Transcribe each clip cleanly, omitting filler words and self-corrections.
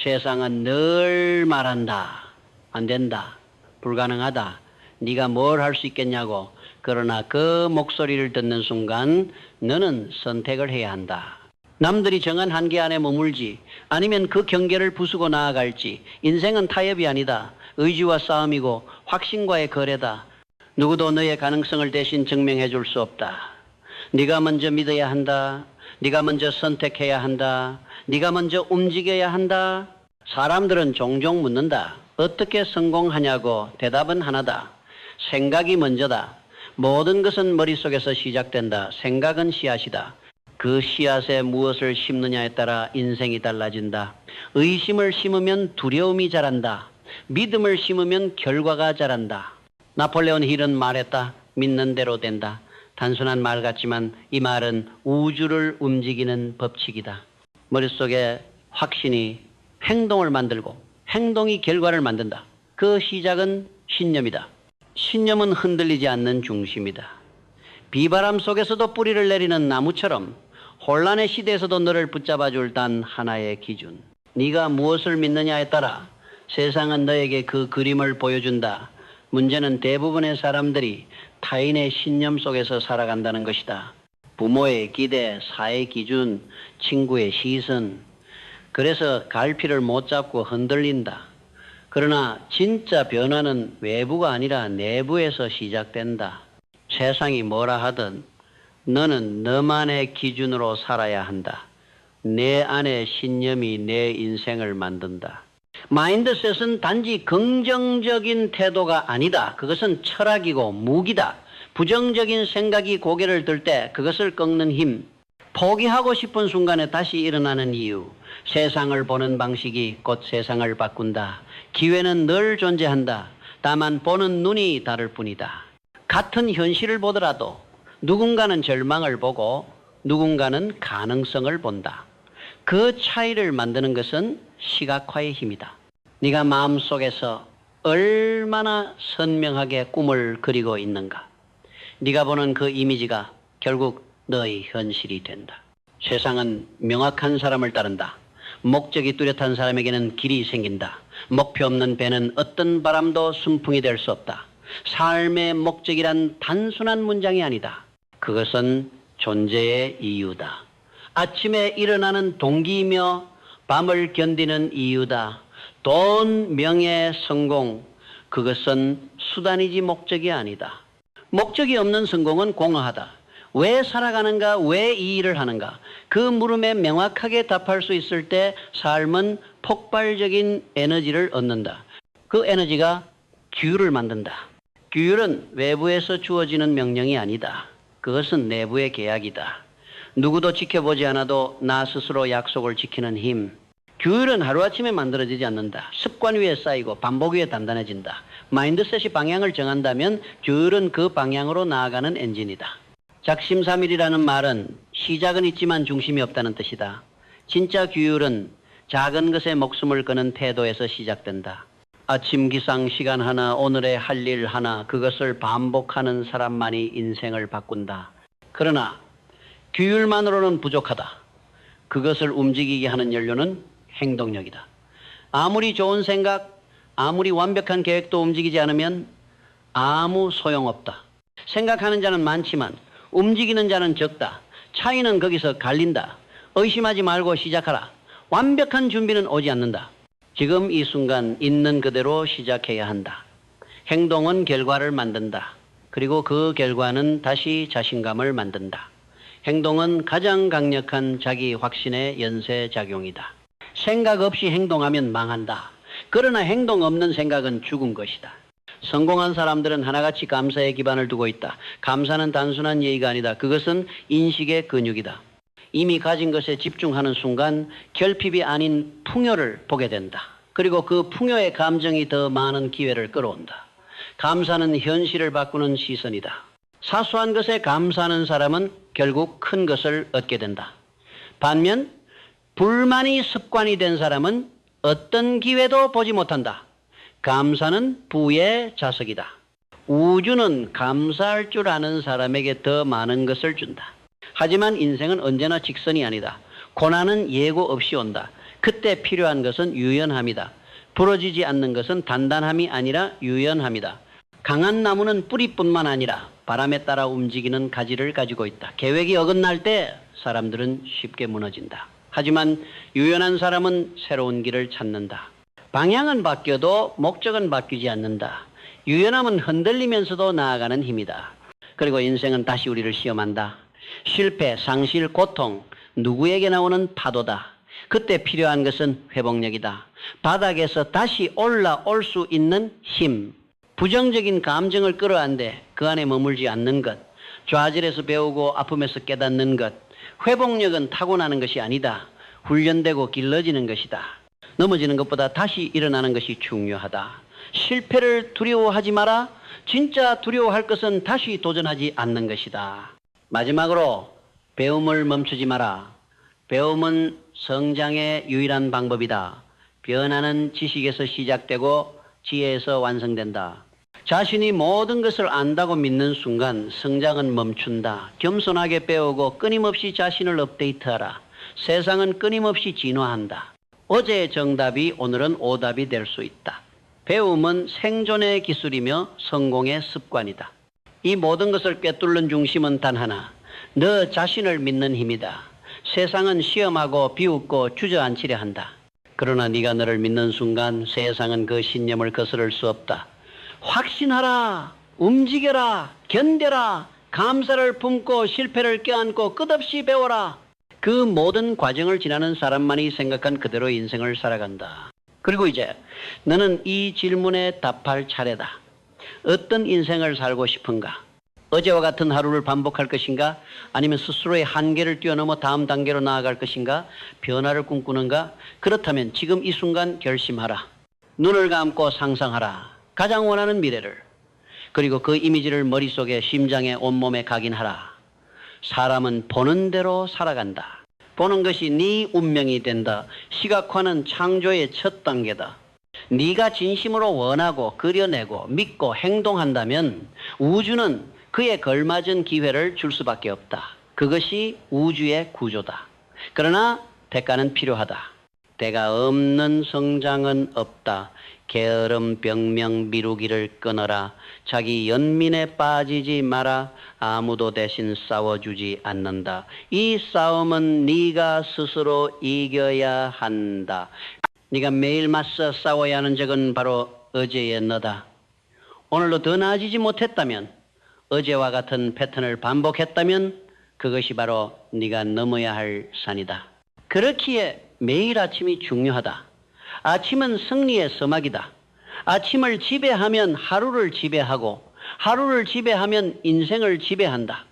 세상은 늘 말한다. 안 된다. 불가능하다. 네가 뭘 할 수 있겠냐고. 그러나 그 목소리를 듣는 순간 너는 선택을 해야 한다. 남들이 정한 한계 안에 머물지 아니면 그 경계를 부수고 나아갈지. 인생은 타협이 아니다. 의지와 싸움이고 확신과의 거래다. 누구도 너의 가능성을 대신 증명해 줄 수 없다. 네가 먼저 믿어야 한다. 네가 먼저 선택해야 한다. 네가 먼저 움직여야 한다. 사람들은 종종 묻는다. 어떻게 성공하냐고. 대답은 하나다. 생각이 먼저다. 모든 것은 머릿속에서 시작된다. 생각은 씨앗이다. 그 씨앗에 무엇을 심느냐에 따라 인생이 달라진다. 의심을 심으면 두려움이 자란다. 믿음을 심으면 결과가 자란다. 나폴레온 힐은 말했다. 믿는 대로 된다. 단순한 말 같지만 이 말은 우주를 움직이는 법칙이다. 머릿속에 확신이 행동을 만들고 행동이 결과를 만든다. 그 시작은 신념이다. 신념은 흔들리지 않는 중심이다. 비바람 속에서도 뿌리를 내리는 나무처럼 혼란의 시대에서도 너를 붙잡아줄 단 하나의 기준. 네가 무엇을 믿느냐에 따라 세상은 너에게 그 그림을 보여준다. 문제는 대부분의 사람들이 타인의 신념 속에서 살아간다는 것이다. 부모의 기대, 사회 기준, 친구의 시선. 그래서 갈피를 못 잡고 흔들린다. 그러나 진짜 변화는 외부가 아니라 내부에서 시작된다. 세상이 뭐라 하든 너는 너만의 기준으로 살아야 한다. 내 안의 신념이 내 인생을 만든다. 마인드셋은 단지 긍정적인 태도가 아니다. 그것은 철학이고 무기다. 부정적인 생각이 고개를 들 때 그것을 꺾는 힘. 포기하고 싶은 순간에 다시 일어나는 이유. 세상을 보는 방식이 곧 세상을 바꾼다. 기회는 늘 존재한다. 다만 보는 눈이 다를 뿐이다. 같은 현실을 보더라도 누군가는 절망을 보고 누군가는 가능성을 본다. 그 차이를 만드는 것은 시각화의 힘이다. 네가 마음속에서 얼마나 선명하게 꿈을 그리고 있는가. 네가 보는 그 이미지가 결국 너의 현실이 된다. 세상은 명확한 사람을 따른다. 목적이 뚜렷한 사람에게는 길이 생긴다. 목표 없는 배는 어떤 바람도 순풍이 될 수 없다. 삶의 목적이란 단순한 문장이 아니다. 그것은 존재의 이유다. 아침에 일어나는 동기이며 밤을 견디는 이유다. 돈, 명예, 성공, 그것은 수단이지 목적이 아니다. 목적이 없는 성공은 공허하다. 왜 살아가는가, 왜 이 일을 하는가, 그 물음에 명확하게 답할 수 있을 때 삶은 폭발적인 에너지를 얻는다. 그 에너지가 규율을 만든다. 규율은 외부에서 주어지는 명령이 아니다. 그것은 내부의 계약이다. 누구도 지켜보지 않아도 나 스스로 약속을 지키는 힘. 규율은 하루아침에 만들어지지 않는다. 습관 위에 쌓이고 반복 위에 단단해진다. 마인드셋이 방향을 정한다면 규율은 그 방향으로 나아가는 엔진이다. 작심삼일이라는 말은 시작은 있지만 중심이 없다는 뜻이다. 진짜 규율은 작은 것에 목숨을 거는 태도에서 시작된다. 아침 기상 시간 하나, 오늘의 할 일 하나, 그것을 반복하는 사람만이 인생을 바꾼다. 그러나 규율만으로는 부족하다. 그것을 움직이게 하는 연료는 행동력이다. 아무리 좋은 생각, 아무리 완벽한 계획도 움직이지 않으면 아무 소용없다. 생각하는 자는 많지만 움직이는 자는 적다. 차이는 거기서 갈린다. 의심하지 말고 시작하라. 완벽한 준비는 오지 않는다. 지금 이 순간 있는 그대로 시작해야 한다. 행동은 결과를 만든다. 그리고 그 결과는 다시 자신감을 만든다. 행동은 가장 강력한 자기 확신의 연쇄작용이다. 생각 없이 행동하면 망한다. 그러나 행동 없는 생각은 죽은 것이다. 성공한 사람들은 하나같이 감사에 기반을 두고 있다. 감사는 단순한 예의가 아니다. 그것은 인식의 근육이다. 이미 가진 것에 집중하는 순간 결핍이 아닌 풍요를 보게 된다. 그리고 그 풍요의 감정이 더 많은 기회를 끌어온다. 감사는 현실을 바꾸는 시선이다. 사소한 것에 감사하는 사람은 결국 큰 것을 얻게 된다. 반면 불만이 습관이 된 사람은 어떤 기회도 보지 못한다. 감사는 부의 자석이다. 우주는 감사할 줄 아는 사람에게 더 많은 것을 준다. 하지만 인생은 언제나 직선이 아니다. 고난은 예고 없이 온다. 그때 필요한 것은 유연함이다. 부러지지 않는 것은 단단함이 아니라 유연함이다. 강한 나무는 뿌리뿐만 아니라 바람에 따라 움직이는 가지를 가지고 있다. 계획이 어긋날 때 사람들은 쉽게 무너진다. 하지만 유연한 사람은 새로운 길을 찾는다. 방향은 바뀌어도 목적은 바뀌지 않는다. 유연함은 흔들리면서도 나아가는 힘이다. 그리고 인생은 다시 우리를 시험한다. 실패, 상실, 고통, 누구에게나 오는 파도다. 그때 필요한 것은 회복력이다. 바닥에서 다시 올라올 수 있는 힘. 부정적인 감정을 끌어안되 그 안에 머물지 않는 것. 좌절해서 배우고 아픔에서 깨닫는 것. 회복력은 타고나는 것이 아니다. 훈련되고 길러지는 것이다. 넘어지는 것보다 다시 일어나는 것이 중요하다. 실패를 두려워하지 마라. 진짜 두려워할 것은 다시 도전하지 않는 것이다. 마지막으로 배움을 멈추지 마라. 배움은 성장의 유일한 방법이다. 변화는 지식에서 시작되고 지혜에서 완성된다. 자신이 모든 것을 안다고 믿는 순간 성장은 멈춘다. 겸손하게 배우고 끊임없이 자신을 업데이트하라. 세상은 끊임없이 진화한다. 어제의 정답이 오늘은 오답이 될 수 있다. 배움은 생존의 기술이며 성공의 습관이다. 이 모든 것을 꿰뚫는 중심은 단 하나. 너 자신을 믿는 힘이다. 세상은 시험하고 비웃고 주저앉히려 한다. 그러나 네가 너를 믿는 순간 세상은 그 신념을 거스를 수 없다. 확신하라. 움직여라. 견뎌라. 감사를 품고 실패를 껴안고 끝없이 배워라. 그 모든 과정을 지나는 사람만이 생각한 그대로 인생을 살아간다. 그리고 이제 너는 이 질문에 답할 차례다. 어떤 인생을 살고 싶은가? 어제와 같은 하루를 반복할 것인가? 아니면 스스로의 한계를 뛰어넘어 다음 단계로 나아갈 것인가? 변화를 꿈꾸는가? 그렇다면 지금 이 순간 결심하라. 눈을 감고 상상하라. 가장 원하는 미래를. 그리고 그 이미지를 머릿속에 심장에 온몸에 각인하라. 사람은 보는 대로 살아간다. 보는 것이 네 운명이 된다. 시각화는 창조의 첫 단계다. 네가 진심으로 원하고 그려내고 믿고 행동한다면 우주는 그에 걸맞은 기회를 줄 수밖에 없다. 그것이 우주의 구조다. 그러나 대가는 필요하다. 대가 없는 성장은 없다. 게으름 병명 미루기를 끊어라. 자기 연민에 빠지지 마라. 아무도 대신 싸워주지 않는다. 이 싸움은 네가 스스로 이겨야 한다. 네가 매일 맞서 싸워야 하는 적은 바로 어제의 너다. 오늘도 더 나아지지 못했다면, 어제와 같은 패턴을 반복했다면 그것이 바로 네가 넘어야 할 산이다. 그렇기에 매일 아침이 중요하다. 아침은 승리의 서막이다. 아침을 지배하면 하루를 지배하고 하루를 지배하면 인생을 지배한다.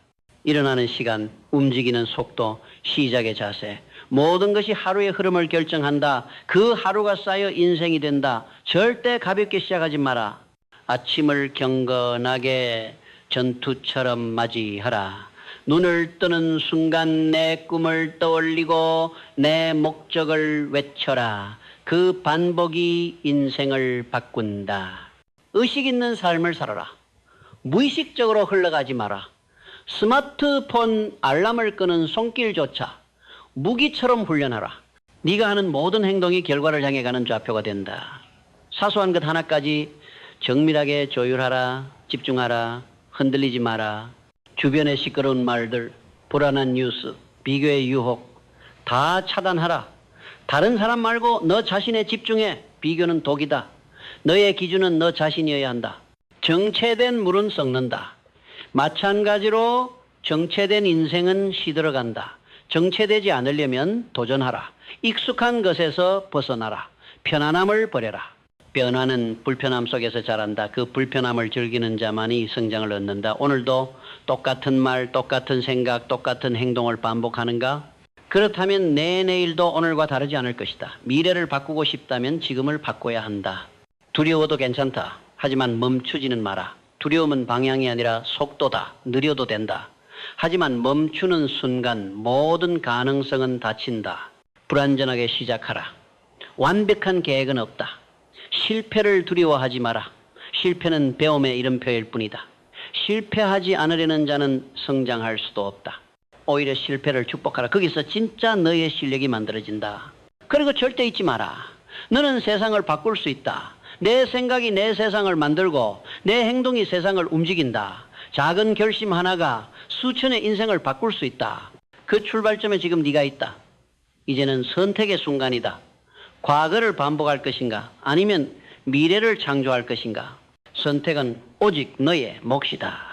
일어나는 시간, 움직이는 속도, 시작의 자세, 모든 것이 하루의 흐름을 결정한다. 그 하루가 쌓여 인생이 된다. 절대 가볍게 시작하지 마라. 아침을 경건하게 전투처럼 맞이하라. 눈을 뜨는 순간 내 꿈을 떠올리고 내 목적을 외쳐라. 그 반복이 인생을 바꾼다. 의식 있는 삶을 살아라. 무의식적으로 흘러가지 마라. 스마트폰 알람을 끄는 손길조차 무기처럼 훈련하라. 네가 하는 모든 행동이 결과를 향해 가는 좌표가 된다. 사소한 것 하나까지 정밀하게 조율하라. 집중하라. 흔들리지 마라. 주변의 시끄러운 말들, 불안한 뉴스, 비교의 유혹 다 차단하라. 다른 사람 말고 너 자신에 집중해. 비교는 독이다. 너의 기준은 너 자신이어야 한다. 정체된 물은 썩는다. 마찬가지로 정체된 인생은 시들어간다. 정체되지 않으려면 도전하라. 익숙한 것에서 벗어나라. 편안함을 버려라. 변화는 불편함 속에서 자란다. 그 불편함을 즐기는 자만이 성장을 얻는다. 오늘도 똑같은 말, 똑같은 생각, 똑같은 행동을 반복하는가? 그렇다면 내일도 오늘과 다르지 않을 것이다. 미래를 바꾸고 싶다면 지금을 바꿔야 한다. 두려워도 괜찮다. 하지만 멈추지는 마라. 두려움은 방향이 아니라 속도다. 느려도 된다. 하지만 멈추는 순간 모든 가능성은 닫힌다. 불완전하게 시작하라. 완벽한 계획은 없다. 실패를 두려워하지 마라. 실패는 배움의 이름표일 뿐이다. 실패하지 않으려는 자는 성장할 수도 없다. 오히려 실패를 축복하라. 거기서 진짜 너의 실력이 만들어진다. 그리고 절대 잊지 마라. 너는 세상을 바꿀 수 있다. 내 생각이 내 세상을 만들고 내 행동이 세상을 움직인다. 작은 결심 하나가 수천의 인생을 바꿀 수 있다. 그 출발점에 지금 네가 있다. 이제는 선택의 순간이다. 과거를 반복할 것인가 아니면 미래를 창조할 것인가. 선택은 오직 너의 몫이다.